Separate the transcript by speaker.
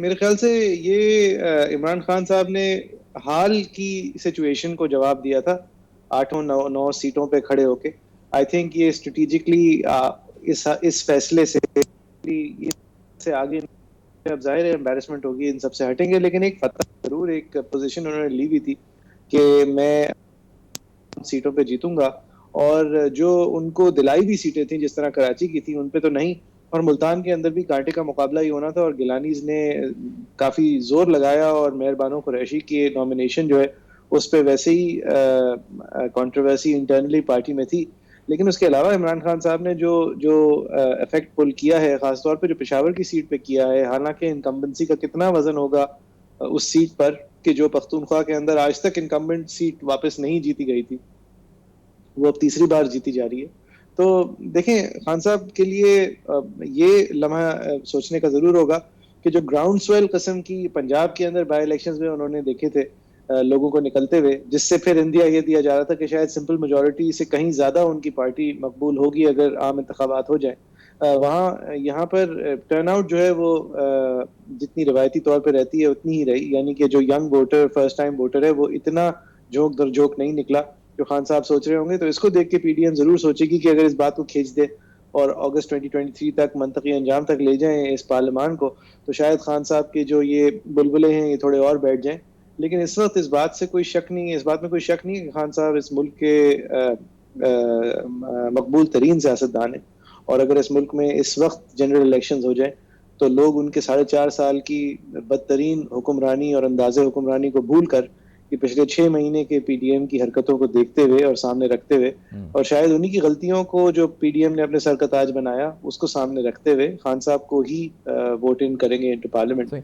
Speaker 1: मेरे ख्याल से ये इमरान खान साहब ने हाल की सिचुएशन को जवाब दिया था, आठों नौ नौ सीटों पे खड़े होके। आई थिंक ये स्ट्रेटेजिकली इस फैसले से आगे, अब जाहिर है एम्बेरसमेंट होगी, इन सबसे हटेंगे, लेकिन एक फतह जरूर, एक पोजीशन उन्होंने ली हुई थी कि मैं सीटों पे जीतूंगा। और जो उनको दिलाई भी सीटें थी, जिस तरह कराची की थी, उन पे तो नहीं। और मुल्तान के अंदर भी कांटे का मुकाबला ही होना था, और गिलानीज ने काफी जोर लगाया, और मेहर बानो कुरैशी की नॉमिनेशन जो है उस पर वैसे ही कंट्रोवर्सी इंटरनली पार्टी में थी। लेकिन उसके अलावा इमरान खान साहब ने जो जो इफेक्ट पुल किया है, खासतौर पर जो पेशावर की सीट पे किया है, हालांकि इनकम्बेंसी का कितना वजन होगा उस सीट पर, कि जो पख्तूनख्वा के अंदर आज तक इनकम्बेंट सीट वापस नहीं जीती गई थी, वो अब तीसरी बार जीती जा रही है। तो देखें, खान साहब के लिए ये लम्हा सोचने का जरूर होगा कि जो ग्राउंड स्वेल किस्म की पंजाब के अंदर बाई इलेक्शंस में उन्होंने देखे थे लोगों को निकलते हुए, जिससे फिर इंडिया ये दिया जा रहा था कि शायद सिंपल मेजोरिटी से कहीं ज्यादा उनकी पार्टी मकबूल होगी अगर आम इंतखाबात हो जाए। वहाँ यहाँ पर टर्नआउट जो है वो जितनी रिवायती तौर पर रहती है उतनी ही रही, यानी कि जो young voter, first time voter है, वो इतना झोंक दर झोंक नहीं निकला जो खान साहब सोच रहे होंगे। तो इसको देख के पीडीएम जरूर सोचेगी कि अगर इस बात को खींच दे और अगस्त 2023 तक मंतकी अंजाम तक ले जाएं इस पार्लियामान को, तो शायद खान साहब के जो ये बुलबुले हैं ये थोड़े और बैठ जाएं। लेकिन इस वक्त इस बात से कोई शक नहीं है, इस बात में कोई शक नहीं है कि खान साहब इस मुल्क के मकबूल तरीन सियासतदान है। और अगर इस मुल्क में इस वक्त जनरल इलेक्शन हो जाए, तो लोग उनके 4.5 साल की बदतरीन हुक्मरानी और अंदाजे हुक्मरानी को भूल कर कि पिछले 6 महीने के पीडीएम की हरकतों को देखते हुए और सामने रखते हुए, और शायद उन्हीं की गलतियों को जो पीडीएम ने अपने सर का ताज बनाया उसको सामने रखते हुए, खान साहब को ही वोट इन करेंगे इनटू पार्लियामेंट।